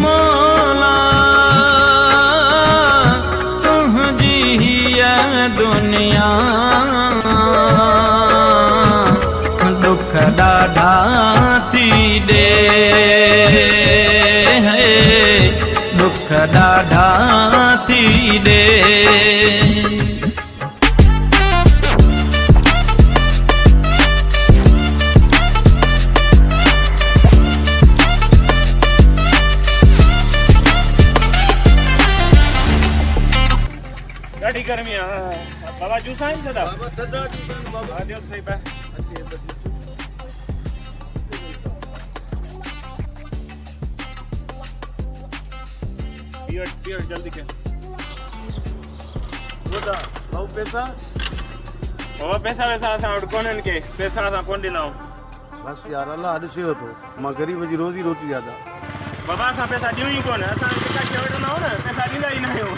मौला तुझी है दुनिया दुख ॾाढा थी ॾे दुख ॾाढा थी ॾे। ॾाढी गर्मी आहे बाबा जूस आहिनि सदा बाबा सदा जूस बाबा ॾियो सही पे पियो जल्दी के बोला भाऊ पैसा बाबा पैसा वैसा असां वटि कोन्हनि के पैसा असां कोन ॾिनऊं बस यार अल्लाह ॾिसेव थो मां ग़रीब जी रोज़ी रोटी आदा बाबा असां पैसा ॾियूं ई कोन असां पैसा खे वठंदा आहियूं न पैसा ॾींदा ई न आहियूं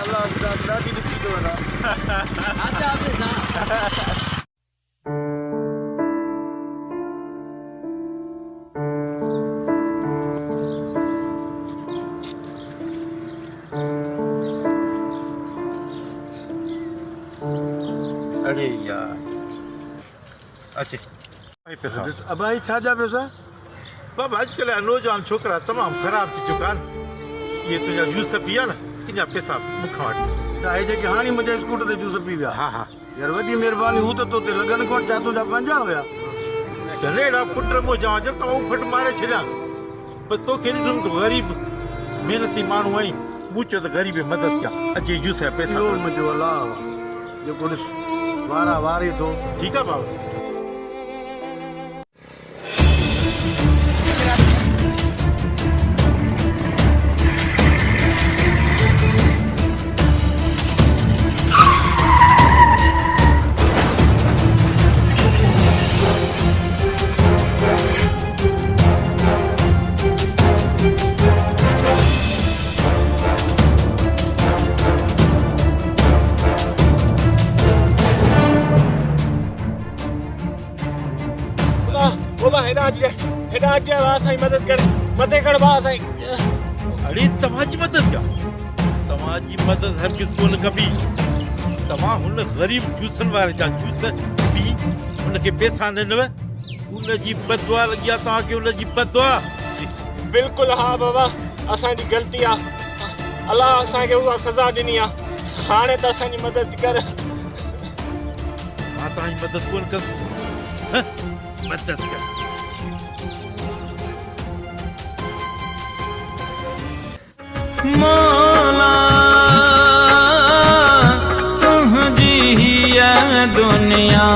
अल्लाह ॾाढी ॾिसी थो वञा अरे यार अच्छे पैसा अब आई छा पैसा बाबा अॼुकल्ह जा नौजवान छोकिरा तमामु ख़राब थी चुका आहिनि इहे तुंहिंजा जूस पिया न तुंहिंजा पैसा मूंखां वटि चाहे जेके हाणे मुंहिंजे स्कूटर ते जूस पी विया हा हा यार वॾी महिरबानी हू त तोते लॻनि कोन छा तुंहिंजा पंहिंजा हुया धनेड़ा पुट मूं चवां जब तव्हां फट मारे छॾिया बसि तोखे ॾिठुमि तूं ग़रीब महिनती माण्हू आहीं मूं चयो त ग़रीब जी मदद कयां अचे जूस जा पैसा इहो मुंहिंजो अलाह जेको ॾिस वारा वारे थो ठीकु आहे बाबा बाबा हेॾा अचे असांजी मदद कर मथे खड़ बा असांजी अरे तव्हांजी मदद कयां तव्हांजी मदद हरगिज़ कोन कबी तव्हां हुन ग़रीब जूसनि वारे जा जूस पी हुनखे पैसा ॾिनव हुनजी बददुआ लॻी आहे तव्हांखे हुनजी बददुआ बिल्कुलु हा बाबा असांजी ग़लती आहे अलाह असांखे उहा सज़ा ॾिनी आहे हाणे त असांजी मदद कर मां तव्हांजी मदद कोन कंदुसि मदद कर मौला तुझी है दुनिया